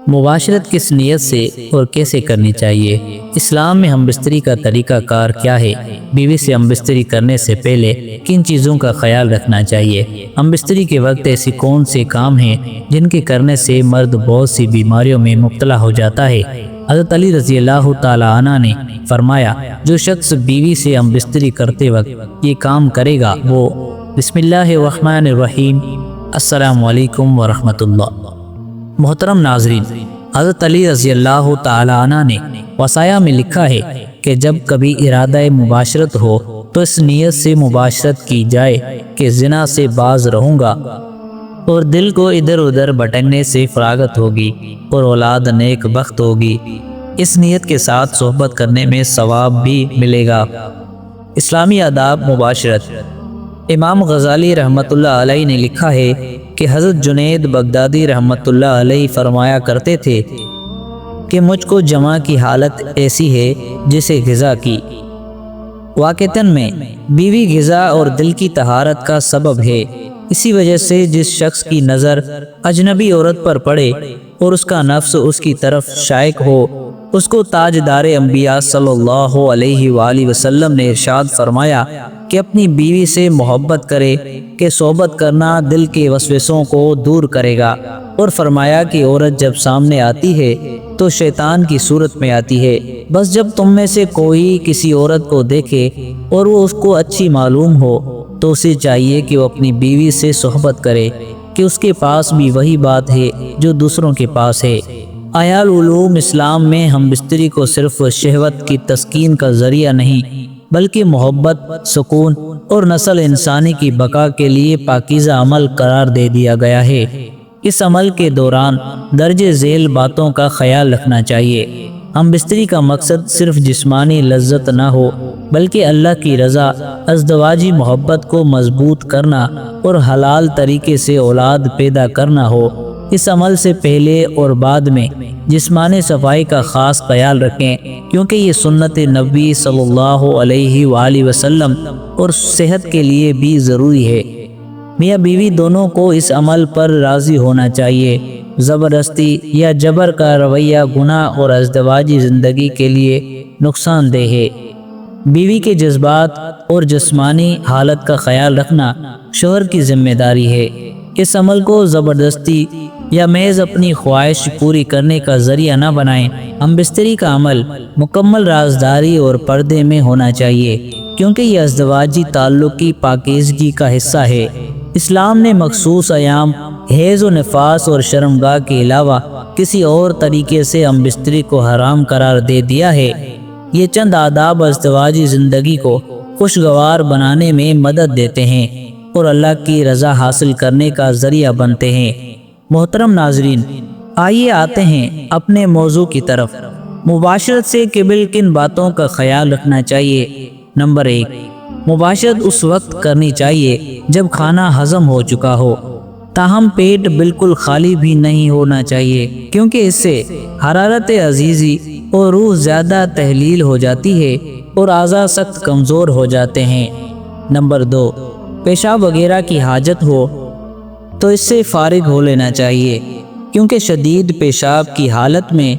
مباشرت کس نیت سے اور کیسے کرنی چاہیے؟ اسلام میں ہم بستری کا طریقہ کار کیا ہے؟ بیوی سے ہم بستری کرنے سے پہلے کن چیزوں کا خیال رکھنا چاہیے؟ ہم بستری کے وقت ایسی کون سے کام ہیں جن کے کرنے سے مرد بہت سی بیماریوں میں مبتلا ہو جاتا ہے؟ حضرت علی رضی اللہ تعالی عنہ نے فرمایا، جو شخص بیوی سے ہم بستری کرتے وقت یہ کام کرے گا وہ بسم اللہ الرحمن الرحیم السلام علیکم ورحمۃ اللہ۔ محترم ناظرین، حضرت علی رضی اللہ تعالی عنہ نے وصایا میں لکھا ہے کہ جب کبھی ارادہ مباشرت ہو تو اس نیت سے مباشرت کی جائے کہ زنا سے باز رہوں گا اور دل کو ادھر ادھر بھٹکنے سے فراغت ہوگی اور اولاد نیک بخت ہوگی۔ اس نیت کے ساتھ صحبت کرنے میں ثواب بھی ملے گا۔ اسلامی آداب مباشرت۔ امام غزالی رحمۃ اللہ علیہ نے لکھا ہے کہ حضرت جنید بغدادی رحمۃ اللہ علیہ فرمایا کرتے تھے کہ مجھ کو جمع کی حالت ایسی ہے جیسے غذا کی۔ واقعتاً میں بیوی غذا اور دل کی طہارت کا سبب ہے۔ اسی وجہ سے جس شخص کی نظر اجنبی عورت پر پڑے اور اس کا نفس اس کی طرف شائق ہو، اس کو تاجدار انبیاء صلی اللہ علیہ وآلہ وسلم نے ارشاد فرمایا کہ اپنی بیوی سے محبت کرے کہ صحبت کرنا دل کے وسوسوں کو دور کرے گا، اور فرمایا کہ عورت جب سامنے آتی ہے تو شیطان کی صورت میں آتی ہے۔ بس جب تم میں سے کوئی کسی عورت کو دیکھے اور وہ اس کو اچھی معلوم ہو تو اسے چاہیے کہ وہ اپنی بیوی سے صحبت کرے کہ اس کے پاس بھی وہی بات ہے جو دوسروں کے پاس ہے۔ احیاء العلوم اسلام میں ہم بستری کو صرف شہوت کی تسکین کا ذریعہ نہیں بلکہ محبت، سکون اور نسل انسانی کی بقا کے لیے پاکیزہ عمل قرار دے دیا گیا ہے۔ اس عمل کے دوران درج ذیل باتوں کا خیال رکھنا چاہیے۔ ہم بستری کا مقصد صرف جسمانی لذت نہ ہو بلکہ اللہ کی رضا، ازدواجی محبت کو مضبوط کرنا اور حلال طریقے سے اولاد پیدا کرنا ہو۔ اس عمل سے پہلے اور بعد میں جسمانی صفائی کا خاص خیال رکھیں، کیونکہ یہ سنت نبی صلی اللہ علیہ وآلہ وسلم اور صحت کے لیے بھی ضروری ہے۔ میاں بیوی دونوں کو اس عمل پر راضی ہونا چاہیے۔ زبردستی یا جبر کا رویہ گناہ اور ازدواجی زندگی کے لیے نقصان دہ ہے۔ بیوی کے جذبات اور جسمانی حالت کا خیال رکھنا شوہر کی ذمہ داری ہے۔ اس عمل کو زبردستی یا محض اپنی خواہش پوری کرنے کا ذریعہ نہ بنائیں۔ ہم بستری کا عمل مکمل رازداری اور پردے میں ہونا چاہیے، کیونکہ یہ ازدواجی تعلق کی پاکیزگی کا حصہ ہے۔ اسلام نے مخصوص ایام حیض و نفاس اور شرمگاہ کے علاوہ کسی اور طریقے سے ہم بستری کو حرام قرار دے دیا ہے۔ یہ چند آداب ازدواجی زندگی کو خوشگوار بنانے میں مدد دیتے ہیں اور اللہ کی رضا حاصل کرنے کا ذریعہ بنتے ہیں۔ محترم ناظرین، آئیے آتے ہیں اپنے موضوع کی طرف۔ مباشرت سے قبل کن باتوں کا خیال رکھنا چاہیے؟ نمبر 1، مباشرت اس وقت کرنی چاہیے جب کھانا ہضم ہو چکا ہو، تاہم پیٹ بالکل خالی بھی نہیں ہونا چاہیے، کیونکہ اس سے حرارت عزیزی اور روح زیادہ تحلیل ہو جاتی ہے اور اعضاء سخت کمزور ہو جاتے ہیں۔ نمبر 2، پیشاب وغیرہ کی حاجت ہو تو اس سے فارغ ہو لینا چاہیے، کیونکہ شدید پیشاب کی حالت میں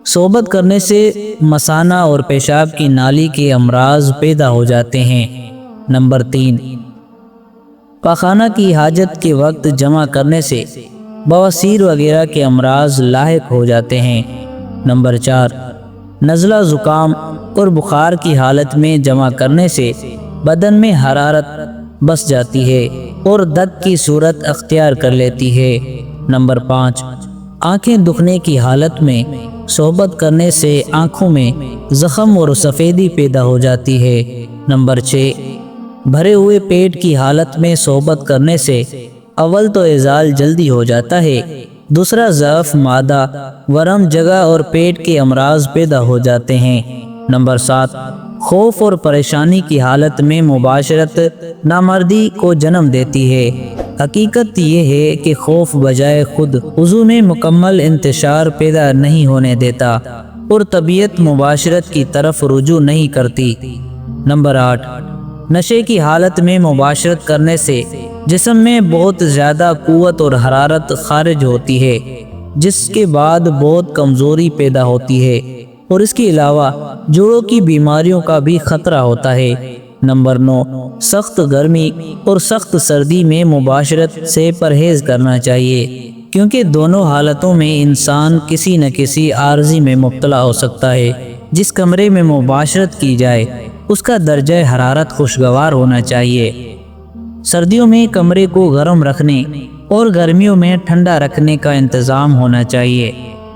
صحبت کرنے سے مثانہ اور پیشاب کی نالی کے امراض پیدا ہو جاتے ہیں۔ نمبر 3، پاخانہ کی حاجت کے وقت جمع کرنے سے بواسیر وغیرہ کے امراض لاحق ہو جاتے ہیں۔ نمبر 4، نزلہ زکام اور بخار کی حالت میں جمع کرنے سے بدن میں حرارت بس جاتی ہے اور دگ کی صورت اختیار کر لیتی ہے۔ نمبر 5، آنکھیں دکھنے کی حالت میں صحبت کرنے سے آنکھوں میں زخم اور سفیدی پیدا ہو جاتی ہے۔ نمبر 6، بھرے ہوئے پیٹ کی حالت میں صحبت کرنے سے اول تو اعزال جلدی ہو جاتا ہے، دوسرا ضعف معدہ، ورم جگہ اور پیٹ کے امراض پیدا ہو جاتے ہیں۔ نمبر 7، خوف اور پریشانی کی حالت میں مباشرت نامردی کو جنم دیتی ہے۔ حقیقت یہ ہے کہ خوف بجائے خود عضو میں مکمل انتشار پیدا نہیں ہونے دیتا اور طبیعت مباشرت کی طرف رجوع نہیں کرتی۔ نمبر 8، نشے کی حالت میں مباشرت کرنے سے جسم میں بہت زیادہ قوت اور حرارت خارج ہوتی ہے، جس کے بعد بہت کمزوری پیدا ہوتی ہے اور اس کے علاوہ جوڑوں کی بیماریوں کا بھی خطرہ ہوتا ہے۔ نمبر 9، سخت گرمی اور سخت سردی میں مباشرت سے پرہیز کرنا چاہیے، کیونکہ دونوں حالتوں میں انسان کسی نہ کسی عارضی میں مبتلا ہو سکتا ہے۔ جس کمرے میں مباشرت کی جائے اس کا درجہ حرارت خوشگوار ہونا چاہیے۔ سردیوں میں کمرے کو گرم رکھنے اور گرمیوں میں ٹھنڈا رکھنے کا انتظام ہونا چاہیے۔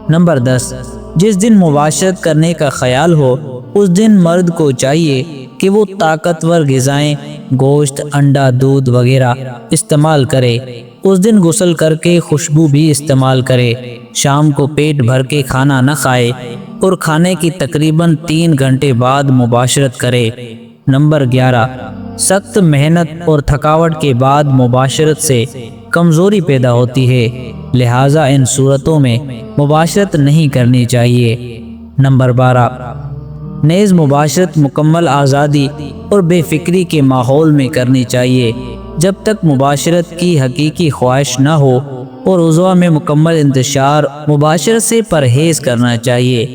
نمبر 10، جس دن مباشرت کرنے کا خیال ہو اس دن مرد کو چاہیے کہ وہ طاقتور غذائیں، گوشت، انڈا، دودھ وغیرہ استعمال کرے۔ اس دن غسل کر کے خوشبو بھی استعمال کرے۔ شام کو پیٹ بھر کے کھانا نہ کھائے اور کھانے کی تقریباً 3 گھنٹے بعد مباشرت کرے۔ نمبر 11، سخت محنت اور تھکاوٹ کے بعد مباشرت سے کمزوری پیدا ہوتی ہے، لہٰذا ان صورتوں میں مباشرت نہیں کرنی چاہیے۔ نمبر 12، نیز مباشرت مکمل آزادی اور بے فکری کے ماحول میں کرنی چاہیے، جب تک مباشرت کی حقیقی خواہش نہ ہو اور عضو میں مکمل انتشار۔ مباشرت سے پرہیز کرنا چاہیے۔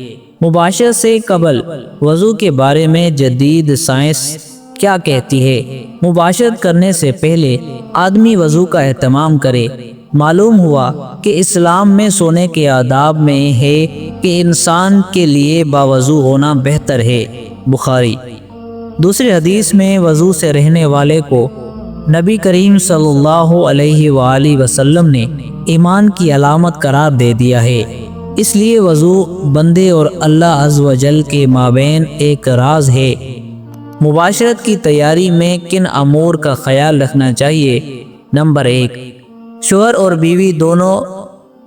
مباشرت سے قبل وضو کے بارے میں جدید سائنس کیا کہتی ہے؟ مباشرت کرنے سے پہلے آدمی وضو کا اہتمام کرے۔ معلوم ہوا کہ اسلام میں سونے کے آداب میں ہے کہ انسان کے لیے باوضو ہونا بہتر ہے۔ بخاری۔ دوسری حدیث میں وضو سے رہنے والے کو نبی کریم صلی اللہ علیہ وآلہ وسلم نے ایمان کی علامت قرار دے دیا ہے۔ اس لیے وضو بندے اور اللہ عز و جل کے مابین ایک راز ہے۔ مباشرت کی تیاری میں کن امور کا خیال رکھنا چاہیے؟ نمبر 1، شوہر اور بیوی دونوں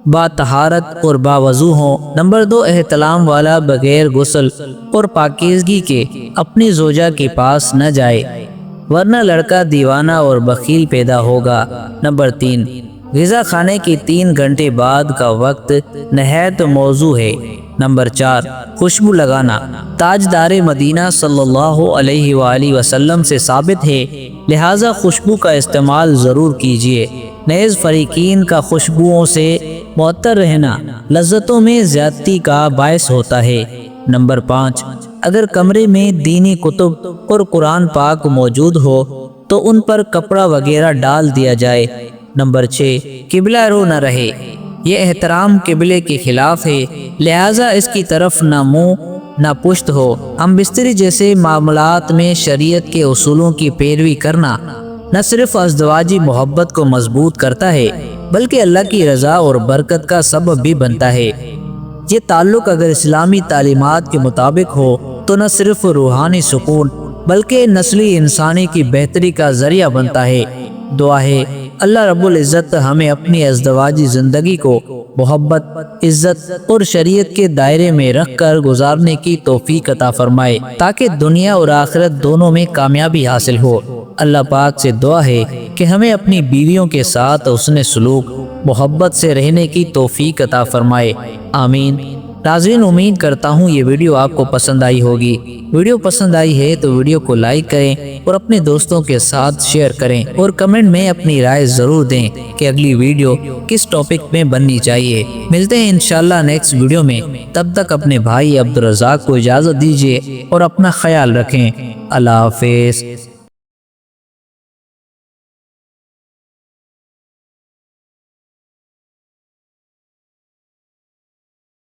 باطہارت اور باوضو ہوں۔ نمبر 2، احتلام والا بغیر غسل اور پاکیزگی کے اپنی زوجہ کے پاس نہ جائے، ورنہ لڑکا دیوانہ اور بخیل پیدا ہوگا۔ نمبر 3، غذا کھانے کے 3 گھنٹے بعد کا وقت نہایت موزوں ہے۔ نمبر 4، خوشبو لگانا تاجدار مدینہ صلی اللہ علیہ وآلہ وسلم سے ثابت ہے، لہٰذا خوشبو کا استعمال ضرور کیجیے۔ نیز فریقین کا خوشبوؤں سے معطر رہنا لذتوں میں زیادتی کا باعث ہوتا ہے۔ نمبر 5، اگر کمرے میں دینی کتب اور قرآن پاک موجود ہو تو ان پر کپڑا وغیرہ ڈال دیا جائے۔ نمبر 6، قبلہ رو نہ رہے، یہ احترام قبلے کے خلاف ہے، لہٰذا اس کی طرف نہ منہ نہ پشت ہو۔ ہم بستری جیسے معاملات میں شریعت کے اصولوں کی پیروی کرنا نہ صرف ازدواجی محبت کو مضبوط کرتا ہے بلکہ اللہ کی رضا اور برکت کا سبب بھی بنتا ہے۔ یہ تعلق اگر اسلامی تعلیمات کے مطابق ہو تو نہ صرف روحانی سکون بلکہ نسلی انسانی کی بہتری کا ذریعہ بنتا ہے۔ دعا ہے اللہ رب العزت ہمیں اپنی ازدواجی زندگی کو محبت، عزت اور شریعت کے دائرے میں رکھ کر گزارنے کی توفیق عطا فرمائے تاکہ دنیا اور آخرت دونوں میں کامیابی حاصل ہو۔ اللہ پاک سے دعا ہے کہ ہمیں اپنی بیویوں کے ساتھ حسن سلوک، محبت سے رہنے کی توفیق عطا فرمائے، آمین۔ ناظرین، امید کرتا ہوں یہ ویڈیو آپ کو پسند آئی ہوگی۔ ویڈیو پسند آئی ہے تو ویڈیو کو لائک کریں اور اپنے دوستوں کے ساتھ شیئر کریں اور کمنٹ میں اپنی رائے ضرور دیں کہ اگلی ویڈیو کس ٹاپک میں بننی چاہیے۔ ملتے ہیں انشاءاللہ نیکسٹ ویڈیو میں، تب تک اپنے بھائی عبدالرزاق کو اجازت دیجیے اور اپنا خیال رکھیں۔ اللہ حافظ۔